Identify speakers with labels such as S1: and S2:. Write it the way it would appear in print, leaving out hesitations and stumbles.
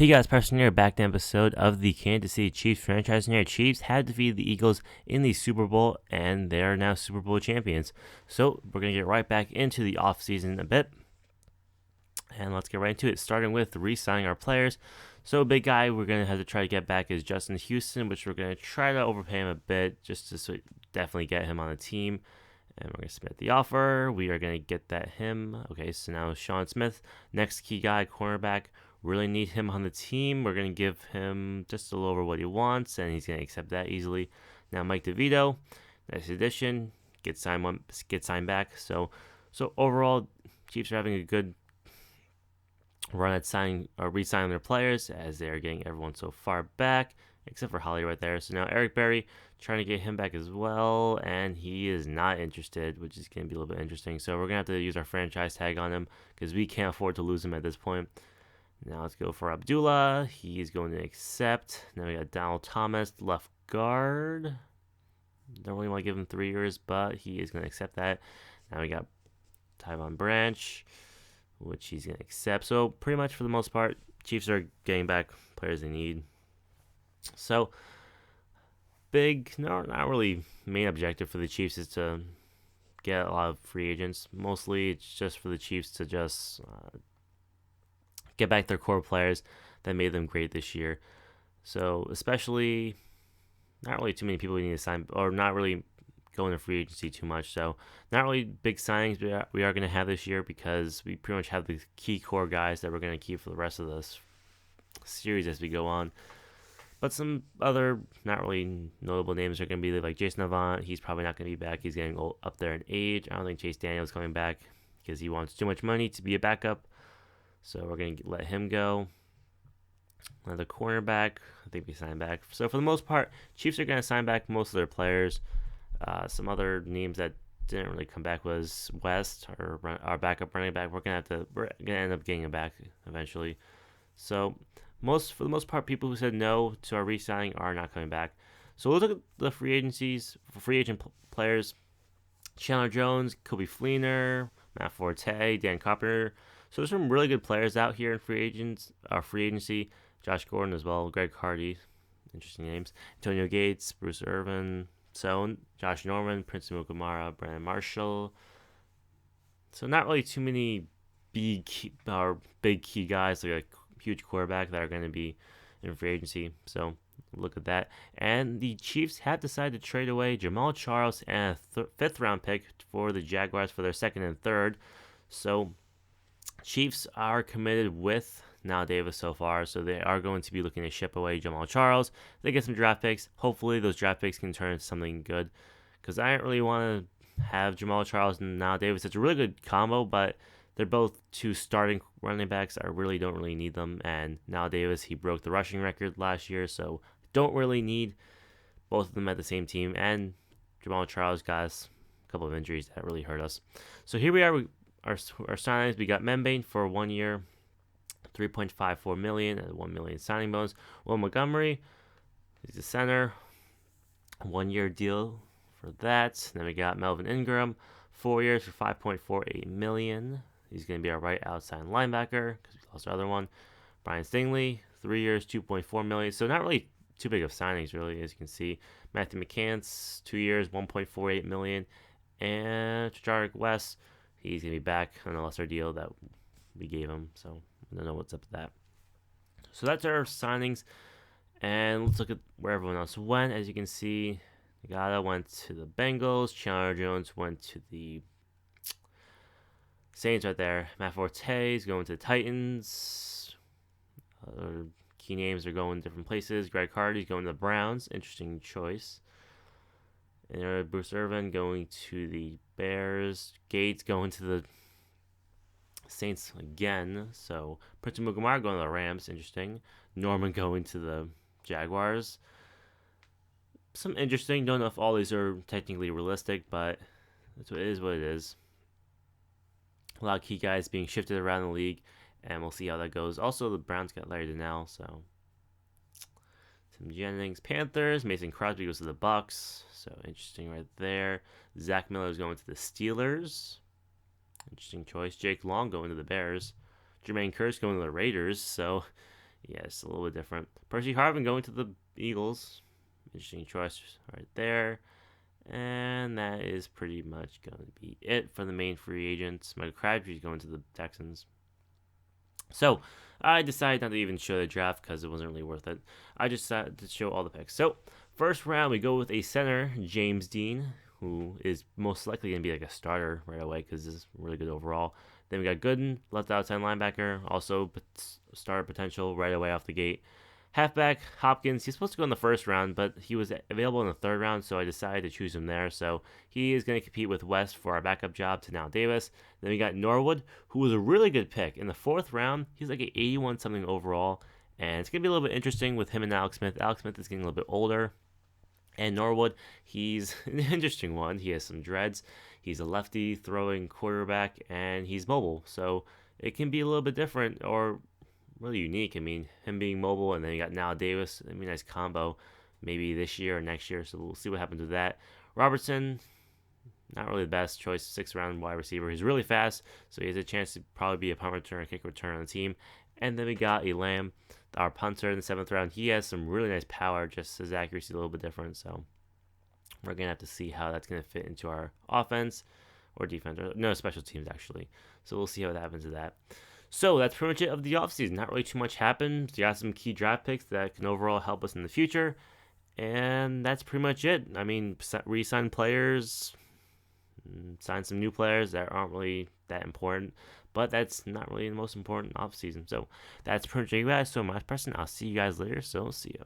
S1: Hey guys, Preston here, back to an episode of the Kansas City Chiefs franchise. And Chiefs had defeated the Eagles in the Super Bowl, and they are now Super Bowl champions. So we're going to get right back into the offseason a bit, and let's get right into it, starting with re-signing our players. So a big guy we're going to have to try to get back is Justin Houston, which we're going to try to overpay him a bit just to definitely get him on the team. And we're going to submit the offer. We are going to get him. Okay, so now Sean Smith, next key guy, cornerback. Really need him on the team. We're going to give him just a little over what he wants, and he's going to accept that easily. Now Mike DeVito, nice addition. Get signed back. So overall, Chiefs are having a good run at re-signing their players as they are getting everyone so far back, except for Holly right there. So now Eric Berry, trying to get him back as well, and he is not interested, which is going to be a little bit interesting. So we're going to have to use our franchise tag on him because we can't afford to lose him at this point. Now let's go for Abdullah. He's going to accept. Now we got Donald Thomas, left guard. Don't really want to give him 3 years, but he is going to accept that. Now we got Tyvon Branch, which he's going to accept. So pretty much for the most part, Chiefs are getting back players they need. So not really main objective for the Chiefs is to get a lot of free agents. Mostly it's just for the Chiefs to just get back their core players that made them great this year. So especially, not really too many people we need to sign, or not really going to free agency too much. So not really big signings we are going to have this year because we pretty much have the key core guys that we're going to keep for the rest of this series as we go on. But some other not really notable names are going to be like Jason Avant. He's probably not going to be back. He's getting up there in age. I don't think Chase Daniel's coming back because he wants too much money to be a backup. So we're going to let him go. Another cornerback, I think we signed back. So for the most part, Chiefs are going to sign back most of their players. Some other names that didn't really come back was West, our backup running back. We're going to end up getting him back eventually. So for the most part, people who said no to our re-signing are not coming back. So we'll look at the free agent players. Chandler Jones, Kobe Fleener, Matt Forte, Dan Carpenter. So there's some really good players out here in free agency. Josh Gordon as well, Greg Hardy, interesting names. Antonio Gates, Bruce Irvin, Josh Norman, Prince Mukamara, Brandon Marshall. So not really too many big key guys like a huge quarterback that are going to be in free agency. So look at that. And the Chiefs have decided to trade away Jamal Charles and a fifth round pick for the Jaguars for their second and third. So Chiefs are committed with Now Davis so far, so they are going to be looking to ship away Jamal Charles. They get some draft picks. Hopefully those draft picks can turn into something good, because I don't really want to have Jamal Charles and Now Davis. It's a really good combo, but they're both two starting running backs. I really don't really need them, and Now Davis, he broke the rushing record last year, so don't really need both of them at the same team. And Jamal Charles got us a couple of injuries that really hurt us. So here we are. Our signings, we got Membane for 1 year, $3.54 million and $1 million signing bonus. Will Montgomery, he's the center, 1 year deal for that. Then we got Melvin Ingram, 4 years for $5.48 million. He's going to be our right outside linebacker because we lost our other one. Brian Stingley, 3 years, $2.4 million. So not really too big of signings, really, as you can see. Matthew McCants, 2 years, $1.48 million. And Jarek West, he's going to be back on a lesser deal that we gave him. So I don't know what's up with that. So that's our signings. And let's look at where everyone else went. As you can see, Ngata went to the Bengals. Chandler Jones went to the Saints right there. Matt Forte is going to the Titans. Other key names are going different places. Greg Hardy's going to the Browns. Interesting choice. And Bruce Irvin going to the Bears. Gates going to the Saints again. So Prince Mukamara going to the Rams. Interesting. Norman going to the Jaguars. Some interesting. Don't know if all these are technically realistic, but it is what it is. A lot of key guys being shifted around the league, and we'll see how that goes. Also, the Browns got Larry Donnell, so Tim Jennings, Panthers. Mason Crosby goes to the Bucks, so interesting right there. Zach Miller is going to the Steelers. Interesting choice. Jake Long going to the Bears. Jermaine Kearse going to the Raiders, so Yes, a little bit different. Percy Harvin going to the Eagles. Interesting choice right there. And that is pretty much going to be it for the main free agents. Michael Crabtree's going to the Texans. So I decided not to even show the draft because it wasn't really worth it. I just decided to show all the picks. So first round, we go with a center, James Dean, who is most likely going to be like a starter right away because this is really good overall. Then we got Gooden, left outside linebacker, also starter potential right away off the gate. Halfback, Hopkins, he's supposed to go in the first round, but he was available in the third round, so I decided to choose him there. So he is going to compete with West for our backup job to now Davis. Then we got Norwood, who was a really good pick. In the fourth round, he's like an 81 something overall, and it's going to be a little bit interesting with him and Alex Smith. Alex Smith is getting a little bit older. And Norwood, he's an interesting one. He has some dreads. He's a lefty throwing quarterback, and he's mobile. So it can be a little bit different or really unique. I mean, him being mobile, and then you got now Davis. I mean, nice combo. Maybe this year or next year. So we'll see what happens with that. Robertson, not really the best choice. 6th round wide receiver. He's really fast, so he has a chance to probably be a punt return, kick return on the team. And then we got Elam, our punter in the 7th round. He has some really nice power, just his accuracy a little bit different. So we're going to have to see how that's going to fit into our offense or defense. Or, no, special teams, actually. So we'll see how that happens to that. So that's pretty much it of the offseason. Not really too much happened. We got some key draft picks that can overall help us in the future. And that's pretty much it. I mean, re-sign players, sign some new players that aren't really that important. But that's not really the most important offseason. So that's pretty much it, guys. So much, Preston. I'll see you guys later. So see ya.